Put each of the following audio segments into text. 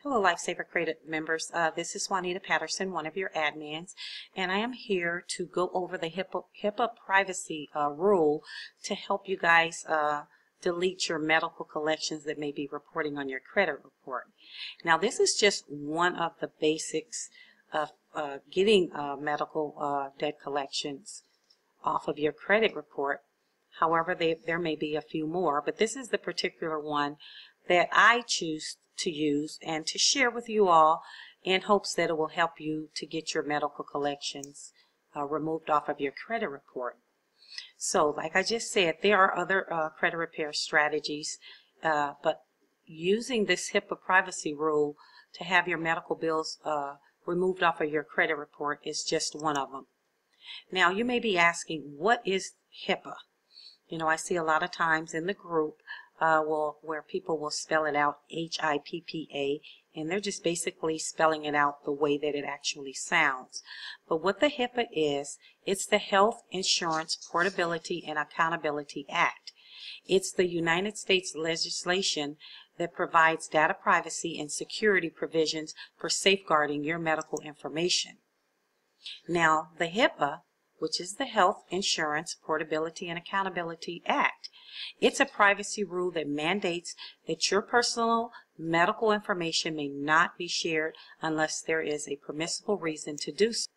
Hello, Lifesaver Credit members. This is Juanita Patterson, one of your admins, and I am here to go over the HIPAA privacy rule to help you guys delete your medical collections that may be reporting on your credit report. Now, this is just one of the basics of getting medical debt collections off of your credit report. However, there may be a few more, but this is the particular one that I choose to use and to share with you all in hopes that it will help you to get your medical collections removed off of your credit report. So, like I just said, there are other credit repair strategies, but using this HIPAA privacy rule to have your medical bills removed off of your credit report is just one of them. Now, you may be asking, what is HIPAA? You know, I see a lot of times in the group where people will spell it out HIPPA, and they're just basically spelling it out the way that it actually sounds. But what the HIPAA is, it's the Health Insurance Portability and Accountability Act. It's the United States legislation that provides data privacy and security provisions for safeguarding your medical information. Now, the HIPAA, which is the Health Insurance Portability and Accountability Act, it's a privacy rule that mandates that your personal medical information may not be shared unless there is a permissible reason to do so.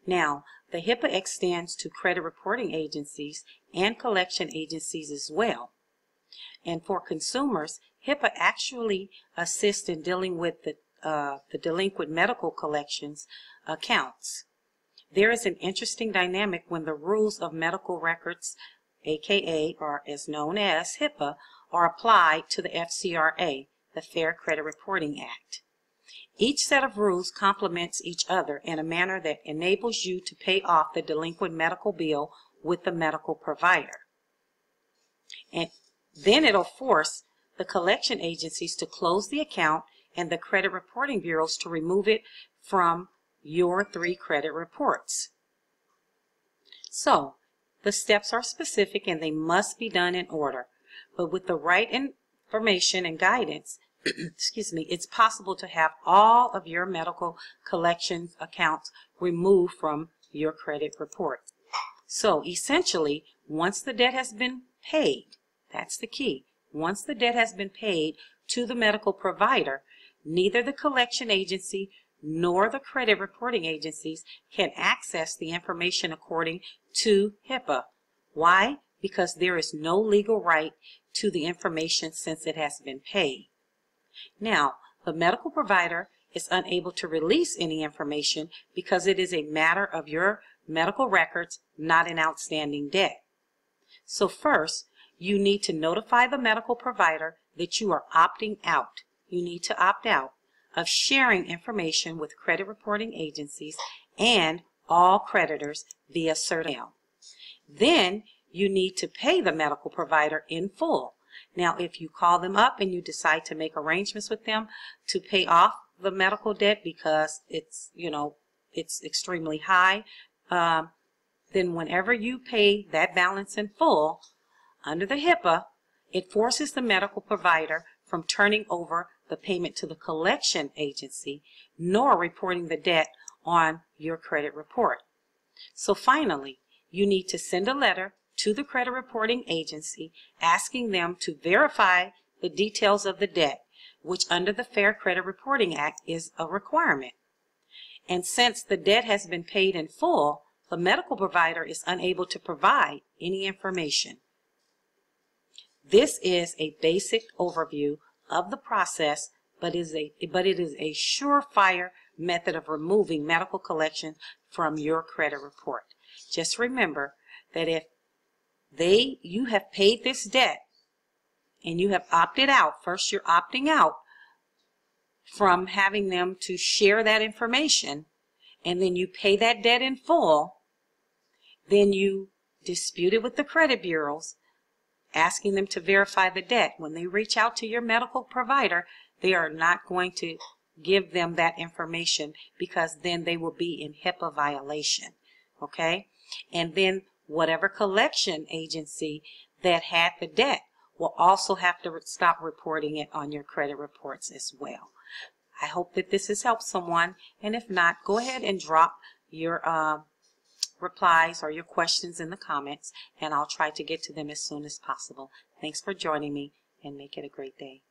Now, the HIPAA extends to credit reporting agencies and collection agencies as well. And for consumers, HIPAA actually assists in dealing with the delinquent medical collections accounts. There is an interesting dynamic when the rules of medical records, aka or as known as HIPAA, are applied to the FCRA, the Fair Credit Reporting Act. Each set of rules complements each other in a manner that enables you to pay off the delinquent medical bill with the medical provider. And then it'll force the collection agencies to close the account and the credit reporting bureaus to remove it from your 3 credit reports. So, the steps are specific and they must be done in order. But with the right information and guidance, excuse me, it's possible to have all of your medical collections accounts removed from your credit report. So, essentially, once the debt has been paid, that's the key. Once the debt has been paid to the medical provider, neither the collection agency nor the credit reporting agencies can access the information according to HIPAA. Why? Because there is no legal right to the information since it has been paid. Now, the medical provider is unable to release any information because it is a matter of your medical records, not an outstanding debt. So first, you need to notify the medical provider that you are opting out. You need to opt out of sharing information with credit reporting agencies and all creditors via certain mail. Then you need to pay the medical provider in full. Now, if you call them up and you decide to make arrangements with them to pay off the medical debt because it's, you know, it's extremely high, then whenever you pay that balance in full, under the HIPAA, it forces the medical provider from turning over the payment to the collection agency, nor reporting the debt on your credit report. So finally, you need to send a letter to the credit reporting agency asking them to verify the details of the debt, which under the Fair Credit Reporting Act is a requirement. And since the debt has been paid in full, the medical provider is unable to provide any information. This is a basic overview of the process, but it is a surefire method of removing medical collections from your credit report. Just remember that if you have paid this debt and you have opted out, first you're opting out from having them to share that information, and then you pay that debt in full, then you dispute it with the credit bureaus, asking them to verify the debt. When they reach out to your medical provider, they are not going to give them that information because then they will be in HIPAA violation. Okay? And then whatever collection agency that had the debt will also have to stop reporting it on your credit reports as well. I hope that this has helped someone, and if not, go ahead and drop your replies or your questions in the comments, and I'll try to get to them as soon as possible. Thanks for joining me, and make it a great day.